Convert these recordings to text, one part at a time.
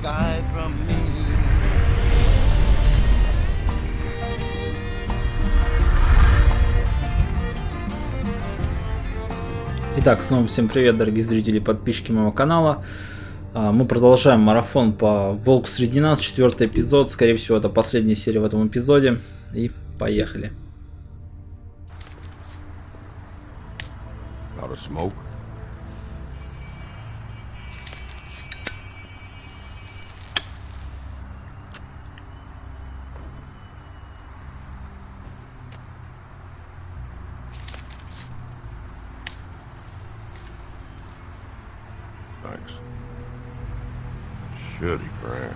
sky from me. Итак, снова всем привет, дорогие зрители и подписчики моего канала. Мы продолжаем марафон по Волк среди нас, 4-й эпизод. Скорее всего, это последняя серия в этом эпизоде. И поехали. Got a smoke? Thanks. Shitty brand.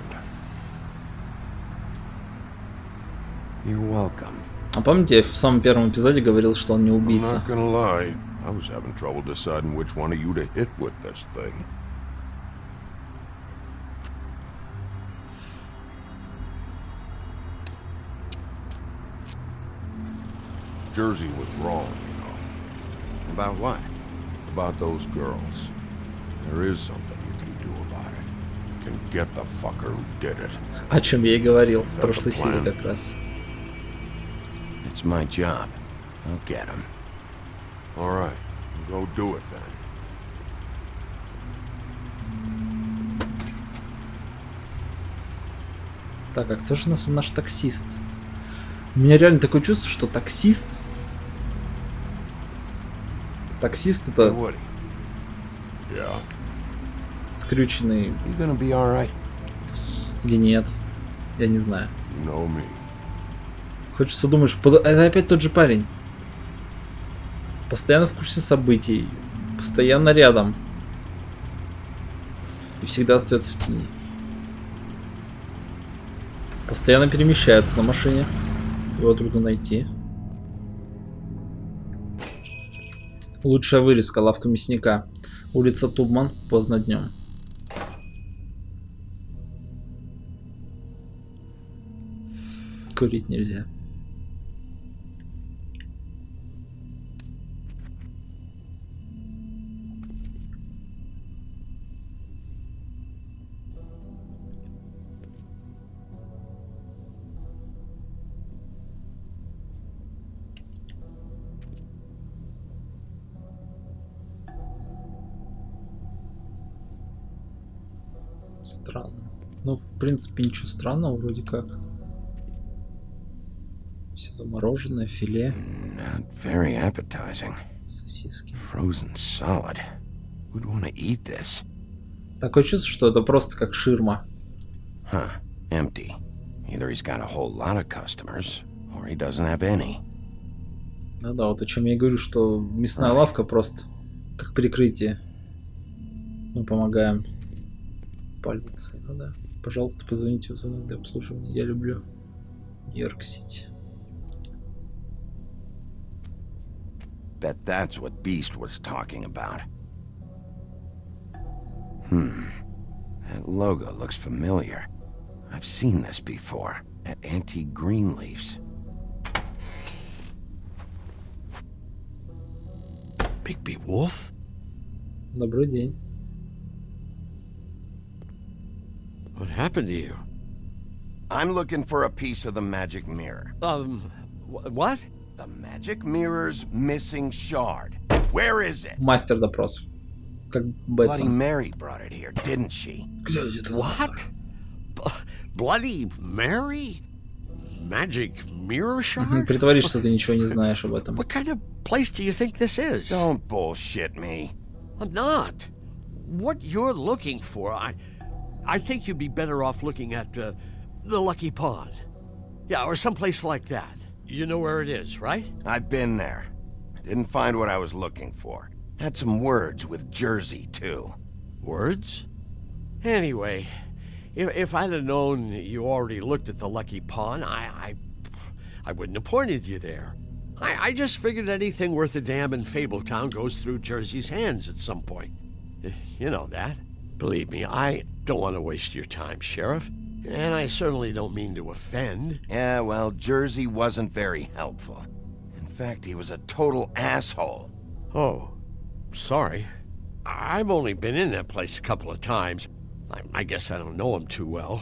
You're welcome. А помните, я в самом первом эпизоде говорил, что он не I'm убийца? not gonna lie, I was having trouble deciding which one of you to hit with this thing. Jersey was wrong, you know. About what? About those girls. There is something you can do about it. You can get the fucker who did it. О чем я и говорил в прошлой серии как раз. It's my job. I'll get him. All right, go do it then. Так, а кто же у нас наш таксист? У меня реально такое чувство, что таксист... Таксист Hey, это Woody, Yeah. скрюченный you gonna be all right? или нет. Я не знаю. You know me. Хочется думаешь, это опять тот же парень. Постоянно в курсе событий. Постоянно рядом. И всегда остается в тени. Постоянно перемещается на машине. Его трудно найти. Лучшая вырезка. Лавка мясника. Улица Тубман. Поздно днем. Курить нельзя. Странно. Ну, в принципе, ничего странного вроде как. Все замороженное, филе, Not very appetizing. сосиски. Frozen solid. Who'd want to eat this? Такое чувство, что это просто как ширма. Huh. Empty. Either he's got a whole lot of customers, or he doesn't have any. Ну да, вот о чем я и говорю, что мясная лавка просто как прикрытие. Мы помогаем полиции. Ну да. Пожалуйста, позвоните в звонок для обслуживания. Я люблю Нью-Йорк-Сити. Bet that's what Beast was talking about. That logo looks familiar. I've seen this before at Antique Greenleaf's. Bigby Wolf? Добрый день. What happened to you? I'm looking for a piece of the magic mirror. What? The magic mirror's missing shard. Where is it? Мастер допросов. Как Bloody Бэтмен. Mary brought it here, didn't she? What? Bloody Mary? Magic mirror shard? Притворись, что ты ничего не знаешь об этом. What kind of place do you think this is? Don't bullshit me. I'm not. What you're looking for, I think you'd be better off looking at the Lucky Pond. Yeah, or someplace like that. You know where it is, right? I've been there. Didn't find what I was looking for. Had some words with Jersey, too. Words? Anyway, if I'd have known you already looked at the Lucky Pond, I wouldn't have pointed you there. I just figured anything worth a damn in Fabletown goes through Jersey's hands at some point. You know that. Believe me, I don't want to waste your time, Sheriff. And I certainly don't mean to offend. Yeah, well, Jersey wasn't very helpful. In fact, he was a total asshole. Oh, sorry. I've only been in that place a couple of times. I guess I don't know him too well.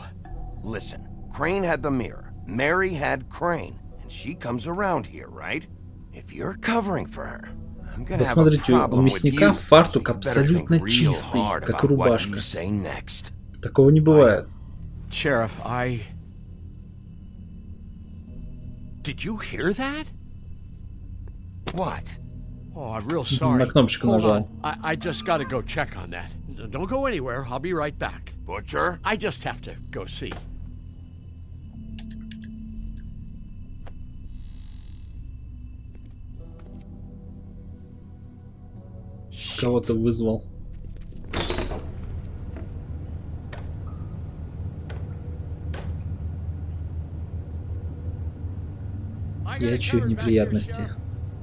Listen, Crane had the mirror. Mary had Crane. And she comes around here, right? If you're covering for her, I'm gonna have a Посмотрите, у problem with мясника you. фартук You better think абсолютно real чистый, hard как и about what рубашка. you say next. Такого не бывает. Sheriff, Did you hear that? What? Oh, I'm real sorry. На кнопочку Hold нажал. on. I just gotta go check on that. Don't go anywhere. I'll be right back. Butcher? I just have to go see. Кого-то вызвал. Я чую неприятности.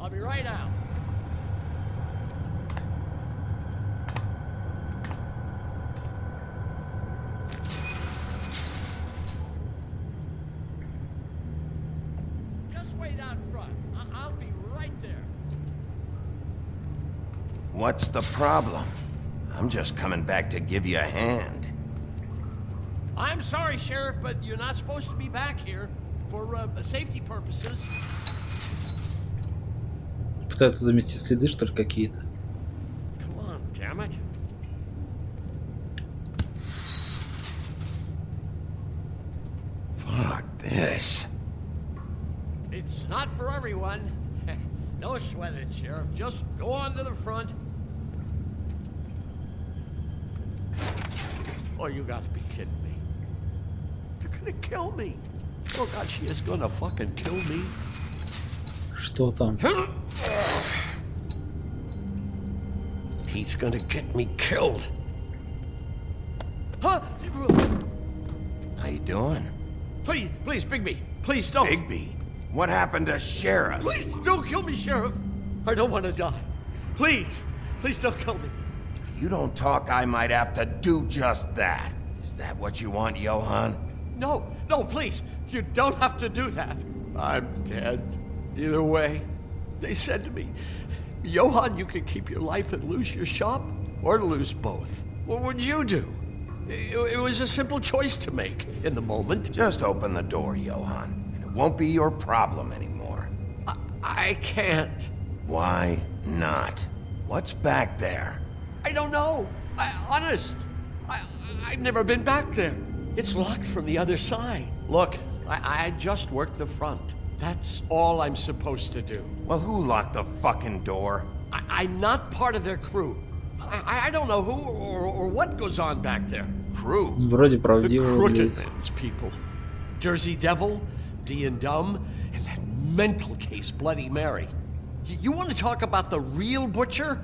I'll be right out. Just wait out front. I'll be right there. What's the problem? I'm just coming back to give you a hand. I'm sorry, Sheriff, but you're not supposed to be back here for safety purposes. Пытаются замести следы, что ли, какие-то. Come on, damn it. Fuck this. It's not for everyone. No sweat it, Sheriff. Just go on to the front. Oh, you gotta be kidding me. They're gonna kill me. Oh, God, she is gonna fucking kill me. Что там? He's gonna get me killed. Huh? How you doing? Please, Bigby. Please don't. Bigby? What happened to Sheriff? Please don't kill me, Sheriff. I don't want to die. Please don't kill me. If you don't talk, I might have to do just that. Is that what you want, Johan? No, please. You don't have to do that. I'm dead. Either way. They said to me, Johan, you can keep your life and lose your shop, or lose both. What would you do? It was a simple choice to make in the moment. Just open the door, Johan, and it won't be your problem anymore. I can't. Why not? What's back there? I don't know. Honest. I've never been back there. It's locked from the other side. Look, I just worked the front. That's all I'm supposed to do. Well, who locked the fucking door? I'm not part of their crew. I don't know who or what goes on back there. Crew? Вроде The правдиво Crooked выглядит. Man's people. Jersey Devil, D and Dumb, and that mental case, Bloody Mary. You want to talk about the real butcher?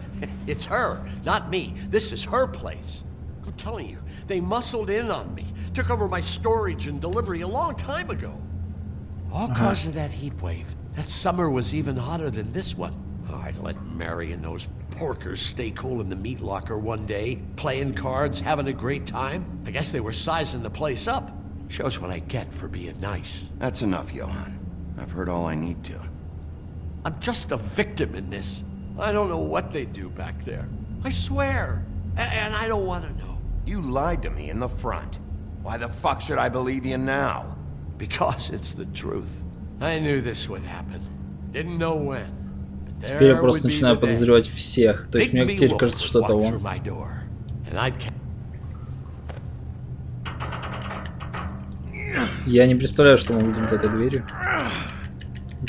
It's her, not me. This is her place. I'm telling you, they muscled in on me, took over my storage and delivery a long time ago. All cause of that heat wave. That summer was even hotter than this one. Oh, I'd let Mary and those porkers stay cool in the meat locker one day, playing cards, having a great time. I guess they were sizing the place up. Shows what I get for being nice. That's enough, Johan. I've heard all I need to. I'm just a victim in this. I don't know what they do back there. I swear. And I don't want to know. You lied to me in the front. Why the fuck should I believe you now? Because it's the truth. I knew this would happen. Didn't know when. But Теперь я there просто would be начинаю the day. подозревать всех. То есть мне Big теперь Wolf кажется, что это walked through он. my door, and I'd Я не представляю, что мы увидим за этой дверью.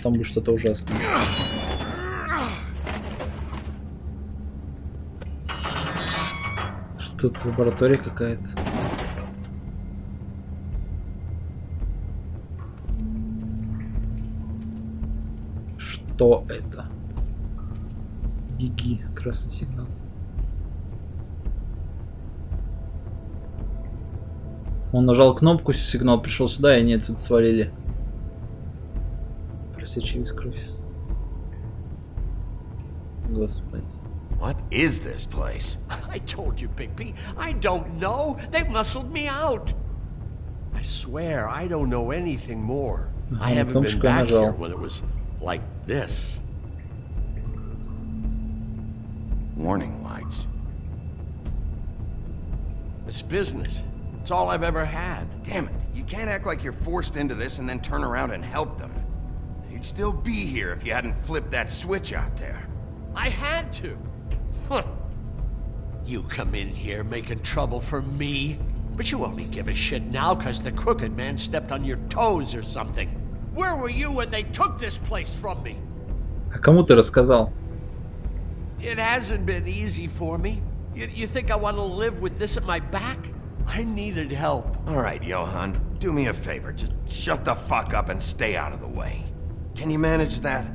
Там будет что-то ужасное. Что-то лаборатория какая-то. Что это? Беги, красный сигнал. Он нажал кнопку, сигнал пришел сюда, и они отсюда свалили. Просочились кровь. Господи. What is this place? I told you, Bigby. I don't know. They muscled me out. I swear I don't know anything more. I haven't been кнопочку back нажал. here when it was like this. Warning lights. It's business. It's all I've ever had. Damn it, you can't act like you're forced into this and then turn around and help them. You'd still be here if you hadn't flipped that switch out there. I had to. Huh. You come in here making trouble for me, but you only give a shit now because the crooked man stepped on your toes or something. Where were you when they took this place from me? А кому ты рассказал? It hasn't been easy for me. You think I want to live with this at my back? I needed help. All right, Johan, do me a favor. Just shut the fuck up and stay out of the way. Can you manage that?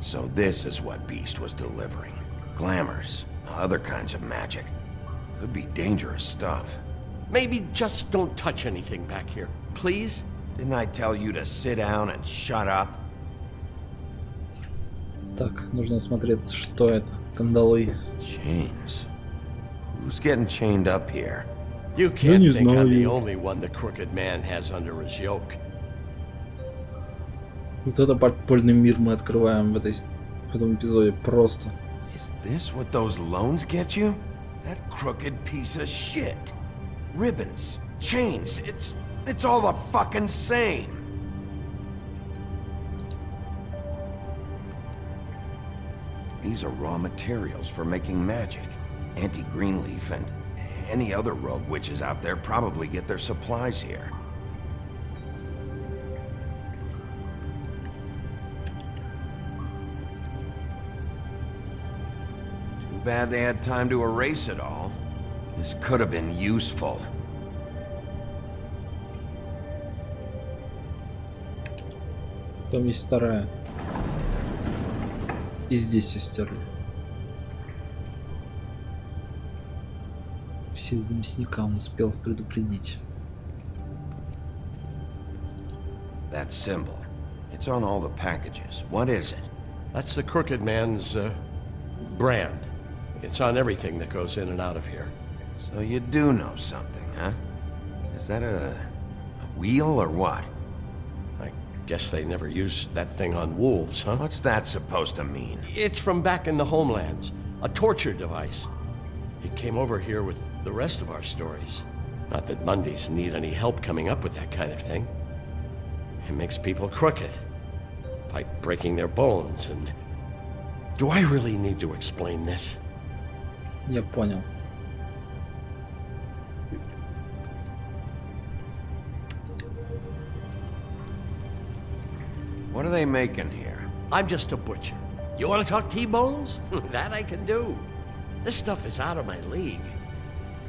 So this is what Beast was delivering. Glamours, other kinds of magic. Could be dangerous stuff. Maybe just don't touch anything back here, please? Didn't I tell you to sit down and shut up? Так, нужно осмотреться, что это. Кандалы. Chains. Who's getting chained up here? You can't не think I'm the знаю. only one the crooked man has under his yoke. Вот это подпольный мир мы открываем в этом эпизоде. Просто. Is this what those loans get you? That crooked piece of shit. Ribbons, chains, it's all the fucking same. These are raw materials for making magic. Auntie Greenleaf and any other rogue witches out there probably get their supplies here. Too bad they had time to erase it all. This could have been useful. Там есть вторая. И здесь все стерли. Все из-за мясника он успел предупредить. That symbol. It's on all the packages. What is it? That's the crooked man's brand. It's on everything that goes in and out of here. So you do know something, huh? Is that a wheel or what? I guess they never used that thing on wolves, huh? What's that supposed to mean? It's from back in the homelands. A torture device. It came over here with the rest of our stories. Not that Mondays need any help coming up with that kind of thing. It makes people crooked. By breaking their bones and... Do I really need to explain this? Я понял. What are they making here? I'm just a butcher. You want to talk T-bones? That I can do. This stuff is out of my league.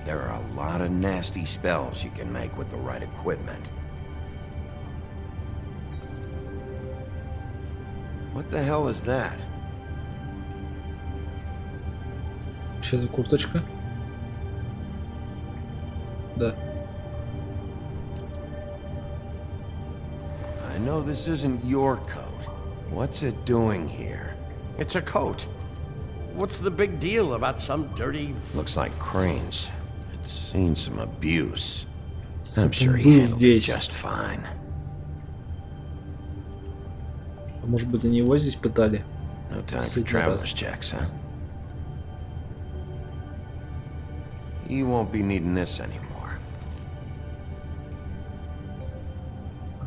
There are a lot of nasty spells you can make with the right equipment. What the hell is that? Что это, курточка? Да. I know this isn't your coat. What's it doing here? It's a coat. What's the big deal about some dirty... Looks like Crane's. It's seen some abuse. I'm sure был he handled it здесь. just fine. А может быть, они его здесь пытали? No time for Последний traveler's раз. checks, huh? You won't be needing this anymore.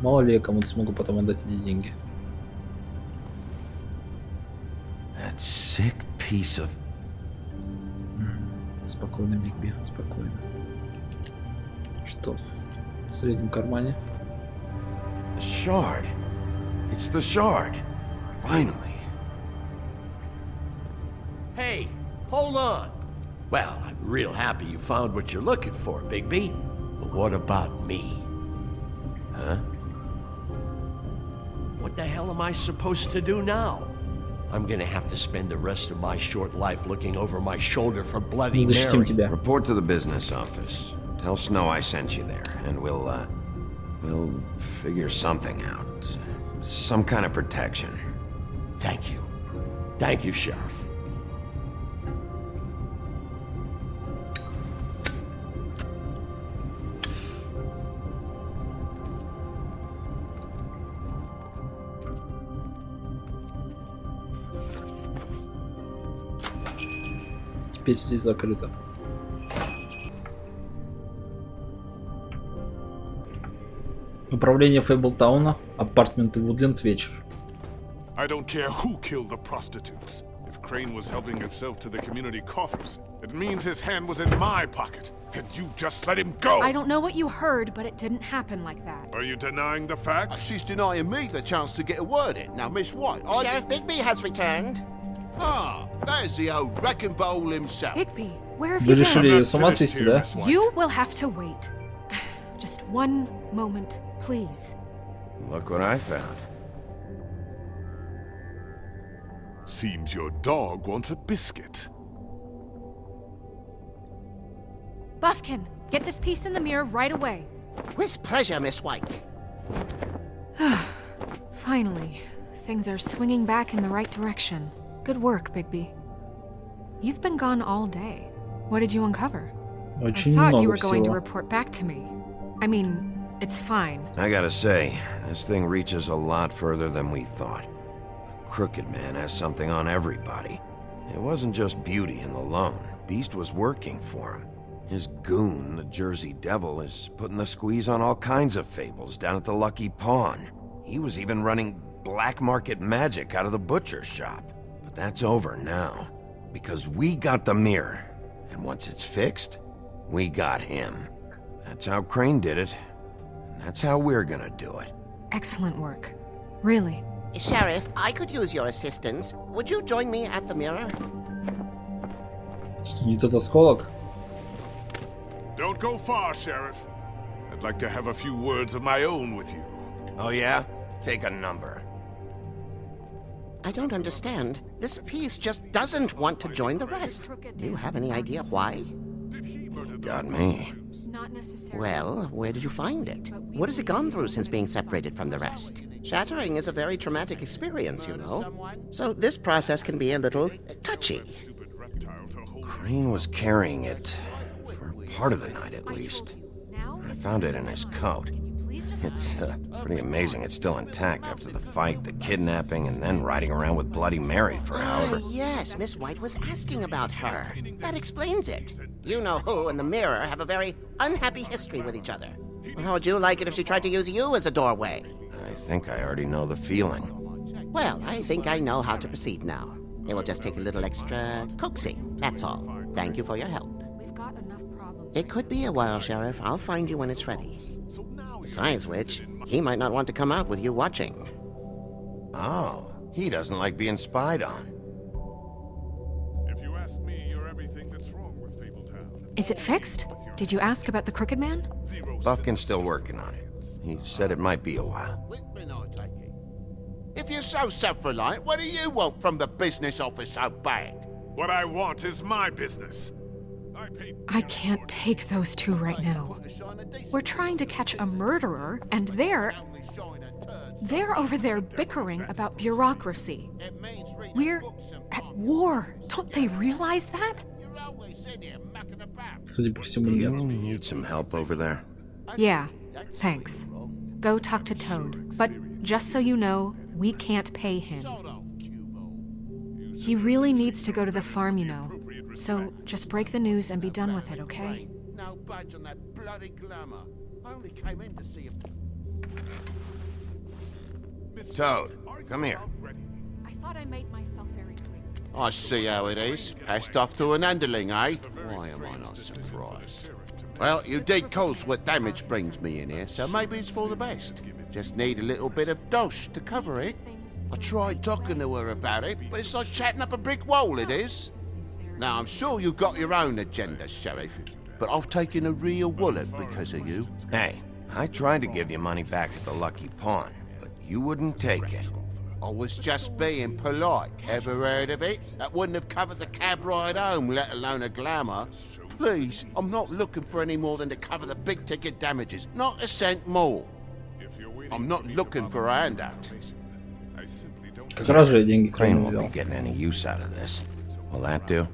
Мало ли я кому-то смогу потом отдать эти деньги. That sick piece of... Спокойно, Бигби, спокойно. Что? В среднем кармане? The shard. It's the shard. Finally. Hey, hold on. Well, I'm real happy you found what you're looking for, Bigby. But what about me? Huh? What the hell am I supposed to do now? I'm gonna have to spend the rest of my short life looking over my shoulder for Bloody Защитим Mary. тебя. Report to the business office. Tell Snow I sent you there, and we'll figure something out. Some kind of protection. Thank you. Thank you, Sheriff. теперь здесь закрыто. Управление Фейблтауна, апартменты Вудленд, вечер. I don't care who killed the prostitutes. If Crane was helping himself to the community coffers, it means his hand was in my pocket, and you just let him go! I don't know what you heard, but it didn't happen like that. Are you denying the facts? She's denying me the chance to get a word in. Now, Miss White, Sheriff Bigby has returned. Ah, there's the old wrecking bowl himself. Bigby, where have Вы you решили been? ее с ума свести, да? You will have to wait. Just one moment, please. Look what I found. Seems your dog wants a biscuit. Buffkin, get this piece in the mirror right away. With pleasure, Miss White. Finally, things are swinging back in the right direction. Good work, Bigby. You've been gone all day. What did you uncover? I Очень thought you много were going to всего. report back to me. I mean, it's fine. I gotta say, this thing reaches a lot further than we thought. The Crooked Man has something on everybody. It wasn't just Beauty and the Lone. Beast was working for him. His goon, the Jersey Devil, is putting the squeeze on all kinds of fables down at the Lucky Pawn. He was even running black market magic out of the butcher's shop. But that's over now, because we got the mirror. And once it's fixed, we got him. That's how Crane did it. And that's how we're gonna do it. Excellent work. Really. Sheriff, I could use your assistance. Would you join me at the mirror? Что, не тот осколок? Don't go far, Sheriff. I'd like to have a few words of my own with you. Oh yeah? Take a number. I don't understand. This piece just doesn't want to join the rest. Do you have any idea why? Got me. Not necessarily. Well, where did you find it? What has it gone through since being separated from the rest? Shattering is a very traumatic experience, you know. So this process can be a little touchy. Stupid reptile to hold. Crane was carrying it, for part of the night at least. Now, I found it in his coat. It's pretty amazing it's still intact after the fight, the kidnapping, and then riding around with Bloody Mary for however... Yes, Miss White was asking about her. That explains it. You know who and the mirror have a very unhappy history with each other. How would you like it if she tried to use you as a doorway? I think I already know the feeling. Well, I think I know how to proceed now. It will just take a little extra coaxing, that's all. Thank you for your help. we've got enough problems. It could be a while, Sheriff. I'll find you when it's ready. Besides which, he might not want to come out with you watching. Oh, he doesn't like being spied on. If you ask me, you're everything that's wrong with Fabletown. Is it fixed? Did you ask about the Crooked Man? Buffkin's still working on it. He said it might be a while. Whitman, I take it. If you're so self-reliant, what do you want from the business office so bad? What I want is my business. I can't take those two right now. We're trying to catch a murderer, and they're over there bickering about bureaucracy. We're at war. Don't they realize that? Судя по всему, You нет. need some help over there? Yeah, thanks. Go talk to Toad. But just so you know, we can't pay him. He really needs to go to the farm, you know. So just break the news and be done with it, okay? No budge on that bloody glamour. I only came in to see him. Toad, come here. I thought I made myself very clear. I see how it is. Passed off to an underling, eh? Why am I not surprised? Well, you did cause what damage brings me in here, so maybe it's for the best. Just need a little bit of dosh to cover it. I tried talking to her about it, but it's like chatting up a brick wall, it is. Now, I'm sure you've got your own agenda, Sheriff, but I've taken a real wallop because of you. Hey, I tried to give you money back at the Lucky Pawn, but you wouldn't take it. I was just being polite. Ever heard of it? That wouldn't have covered the cab ride home, let alone a glamour. Please, I'm not looking for any more than to cover the big-ticket damages. Not a cent more. I'm not looking for a handout. Как раз же я деньги Crane Крейну won't be взял. getting any use out of this. Will that do?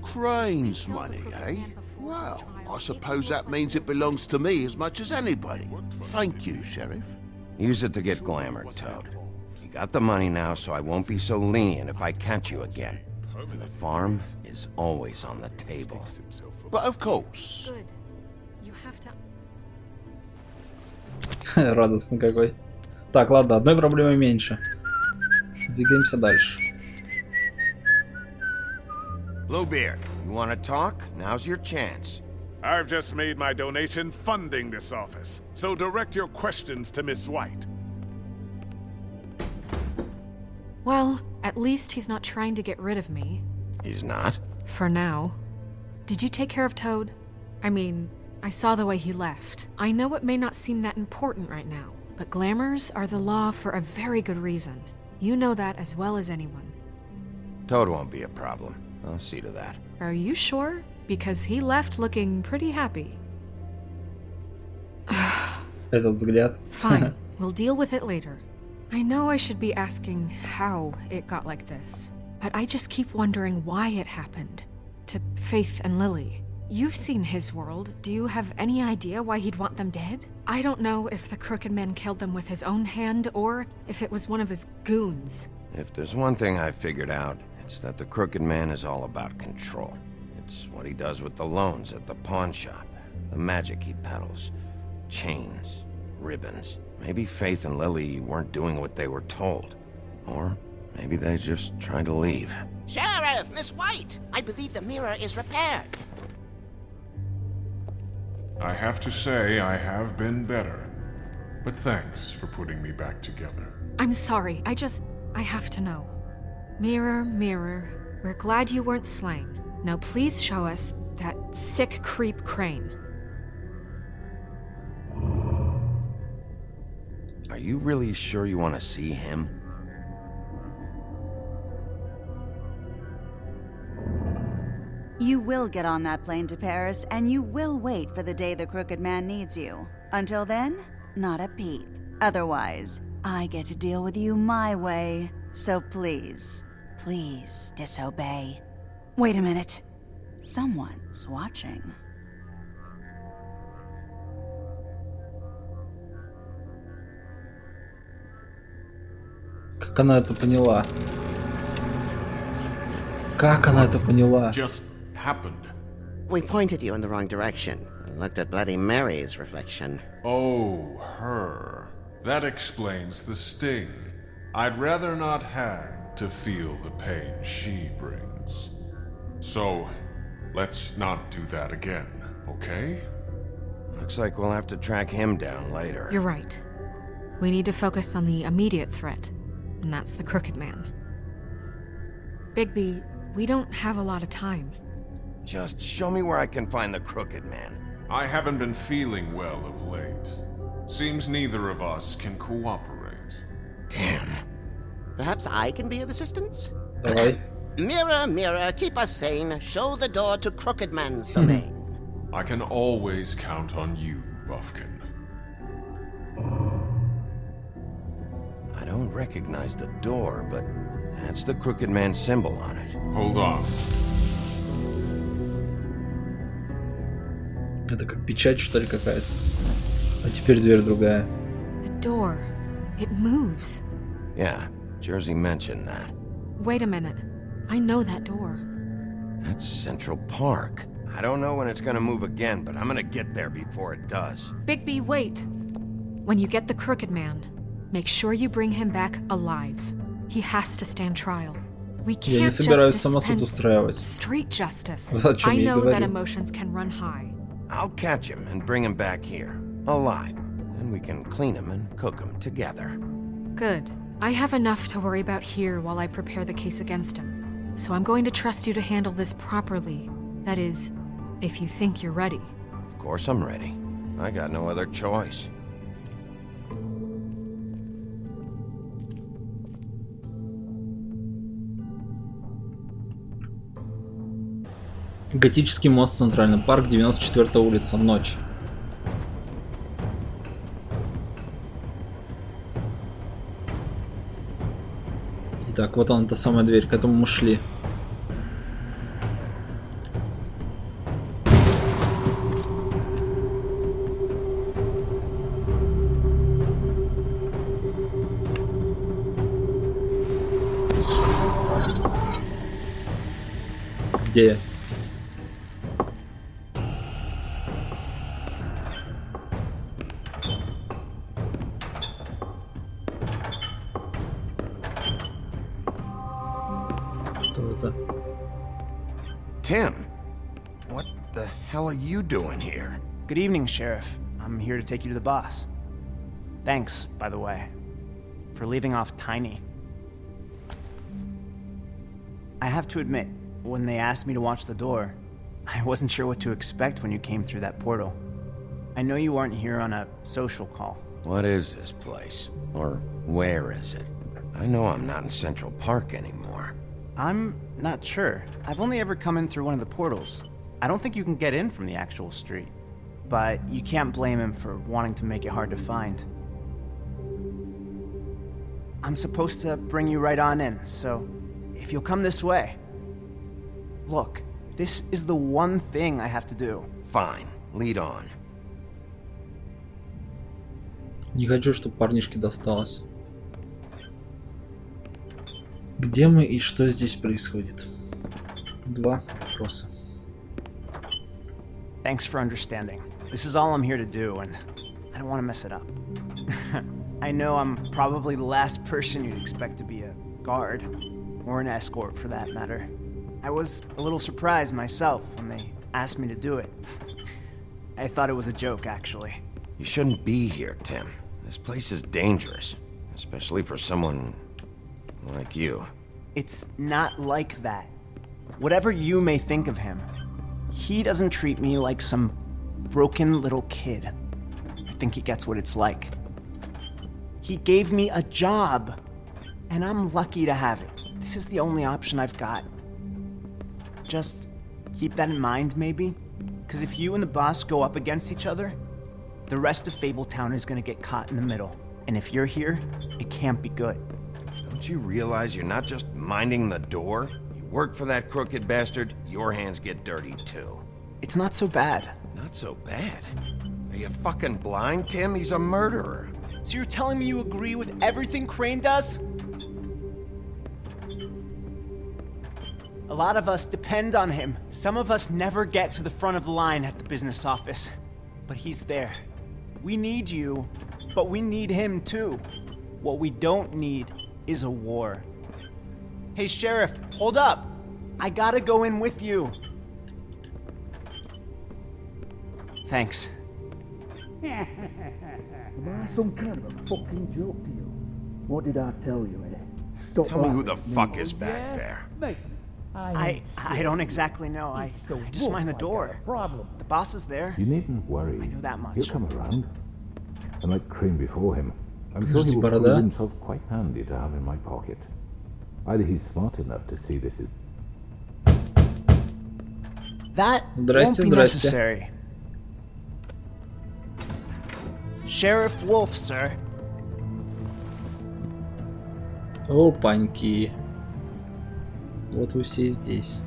Crane's money, eh? Well, I suppose that means it belongs to me as much as anybody. Thank you, Sheriff. Use it to get glamored, Toad. You got the money now, so I won't be so lenient if I catch you again. where the farm is always on the table. But of course. Good. You have to. Радостный какой. Так, ладно, одной проблемой меньше. Двигаемся дальше. Bluebeard, you want to talk? Now's your chance. I've just made my donation funding this office, so direct your questions to Miss White. Well, at least he's not trying to get rid of me. He's not? For now. Did you take care of Toad? I mean, I saw the way he left. I know it may not seem that important right now, but glamours are the law for a very good reason. You know that as well as anyone. Toad won't be a problem. I'll see to that. Are you sure? Because he left looking pretty happy. Этот взгляд. Fine, we'll deal with it later. I know I should be asking how it got like this, but I just keep wondering why it happened. To Faith and Lily. You've seen his world. Do you have any idea why he'd want them dead? I don't know if the Crooked Man killed them with his own hand or if it was one of his goons. If there's one thing I figured out, it's that the Crooked Man is all about control. It's what he does with the loans at the pawn shop, the magic he peddles, chains, ribbons. Maybe Faith and Lily weren't doing what they were told. Or maybe they just tried to leave. Sheriff, Miss White! I believe the mirror is repaired. I have to say I have been better. But thanks for putting me back together. I'm sorry, I have to know. Mirror, mirror, we're glad you weren't slain. Now please show us that sick creep Crane. Are you really sure you want to see him? You will get on that plane to Paris, and you will wait for the day the Crooked Man needs you. Until then, not a peep. Otherwise, I get to deal with you my way. So please, please disobey. Wait a minute. Someone's watching. Как она это поняла? Как она это поняла? Just happened. We pointed you in the wrong direction and looked at Bloody Mary's reflection. Oh, her. That explains the sting. I'd rather not have to feel the pain she brings. So, let's not do that again, okay? Looks like we'll have to track him down later. You're right. We need to focus on the immediate threat, and that's the Crooked Man. Bigby, we don't have a lot of time. Just show me where I can find the Crooked Man. I haven't been feeling well of late. Seems neither of us can cooperate. Damn. Perhaps I can be of assistance? Давай. Mirror, mirror, keep us sane. Show the door to Crooked Man's domain. I can always count on you, Buffkin. I don't recognize the door, but that's the Crooked Man symbol on it. Hold on. Это как печать, что ли, какая-то. А теперь дверь другая. The door. It moves. Yeah, Jersey mentioned that. Wait a minute. I know that door. That's Central Park. I don't know when it's gonna move again, but I'm gonna get there before it does. Bigby, wait. When you get the Crooked Man, make sure you bring him back alive. He has to stand trial. We Я не can't собираюсь just самосуд dispense устраивать. street justice. Вот о чем I я и know that говорю. emotions can run high. I'll catch him and bring him back here, alive. Then we can clean him and cook him together. Good. I have enough to worry about here while I prepare the case against him. So I'm going to trust you to handle this properly. That is, if you think you're ready. Of course I'm ready. I got no other choice. Готический мост, Центральный парк, 94-я улица, ночь. Итак, вот она, та самая дверь, к этому мы шли. Где я? Что это? Tim, what the hell are you doing here? Good evening, Sheriff. I'm here to take you to the boss. Thanks, by the way, for leaving off Tiny. I have to admit, when they asked me to watch the door, I wasn't sure what to expect when you came through that portal. I know you aren't here on a social call. What is this place? Or where is it? I know I'm not in Central Park anymore. I'm not sure. I've only ever come in through one of the portals. I don't think you can get in from the actual street. But you can't blame him for wanting to make it hard to find. I'm supposed to bring you right on in, so if you'll come this way. Look, this is the one thing I have to do. Fine, lead on. Не хочу, чтобы парнишке досталось. Где мы и что здесь происходит? Два вопроса. Thanks for understanding. This is all I'm here to do, and I don't want to mess it up. I know I'm probably the last person you'd expect to be a guard, or an escort for that matter. I was a little surprised myself when they asked me to do it. I thought it was a joke, actually. You shouldn't be here, Tim. This place is dangerous, especially for someone like you. It's not like that. Whatever you may think of him, he doesn't treat me like some broken little kid. I think he gets what it's like. He gave me a job, and I'm lucky to have it. This is the only option I've got. Just keep that in mind, maybe? Because if you and the boss go up against each other, the rest of Fabletown is gonna get caught in the middle. And if you're here, it can't be good. Don't you realize you're not just minding the door? You work for that crooked bastard, your hands get dirty too. It's not so bad. Not so bad. Are you fucking blind, Tim? He's a murderer. So you're telling me you agree with everything Crane does? A lot of us depend on him. Some of us never get to the front of the line at the business office. But he's there. We need you, but we need him too. What we don't need is a war. Hey, Sheriff, hold up. I gotta go in with you. Thanks. Am I some kind of a fucking joke to you? What did I tell you, eh? Stop Tell me who laughing the at me. fuck is back there. Mate, I don't exactly know. I just mind the door. The boss is there. You needn't worry. I know that much. He'll come around. And like Crane before him, I'm sure he will prove himself quite handy to have in my pocket. Either he's smart enough to see this is... That won't be necessary. Sheriff Wolf, sir. Опаньки. Вот вы все здесь.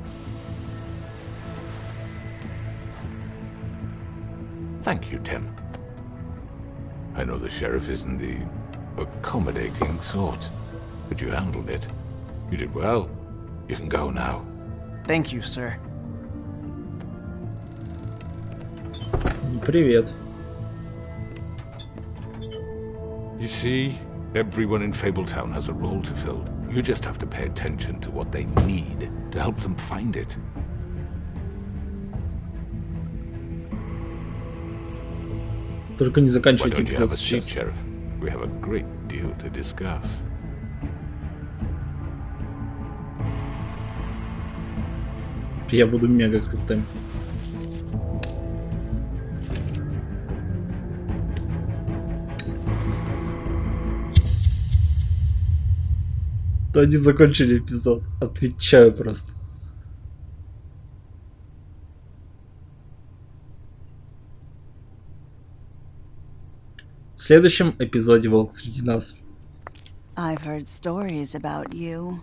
Thank you, Tim. I know the sheriff isn't the accommodating sort, but you handled it. You did well. You can go now. Thank you, sir. Привет. You see, everyone in Fabletown has a role to fill. You just have to pay attention to what they need to help them find it. Только не Why заканчивайте don't you have эпизод a seat, сейчас. Sheriff? We have a great deal to discuss. Я буду мега крутым. Да они закончили эпизод. Отвечаю просто. В следующем эпизоде «Волк среди нас». I've heard stories about you.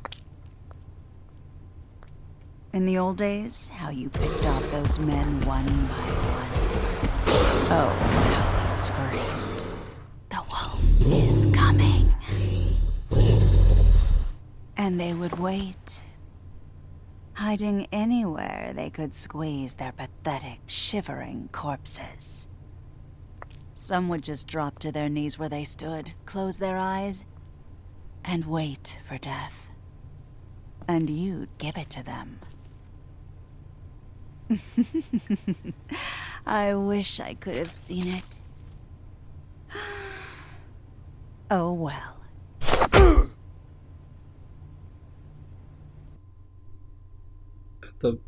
In the old days, how you picked off those men one by one. Oh, how they screamed. The wolf is coming. And they would wait hiding anywhere they could squeeze their pathetic, shivering corpses. Some would just drop to their knees where they stood, close their eyes, and wait for death. And you'd give it to them. I wish I could have seen it. Oh well. Это...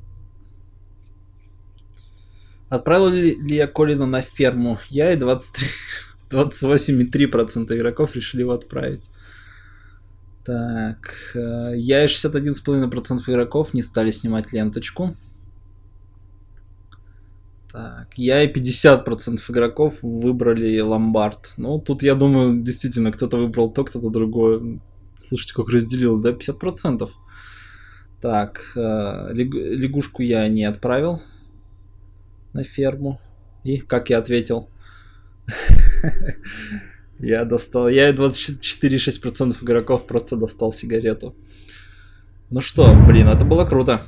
Отправил ли я Колина на ферму? Я и 28,3% игроков решили его отправить. Так, я и 61,5% игроков не стали снимать ленточку. Так, я и 50% игроков выбрали ломбард. Ну, тут, я думаю, действительно, кто-то выбрал то, кто-то другое. Слушайте, как разделилось, да? 50%. Так, лягушку я не отправил на ферму. И, как я ответил, я и 24,6% игроков просто достал сигарету. Ну что, блин, это было круто.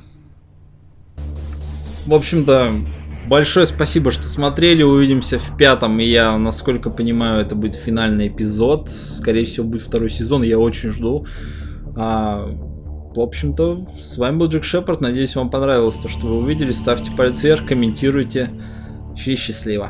В общем-то, большое спасибо, что смотрели. Увидимся в 5-м. И я, насколько понимаю, это будет финальный эпизод. Скорее всего, будет 2-й сезон. Я очень жду. В общем-то, с вами был Джек Шепард. Надеюсь, вам понравилось то, что вы увидели. Ставьте палец вверх, комментируйте. И счастливо.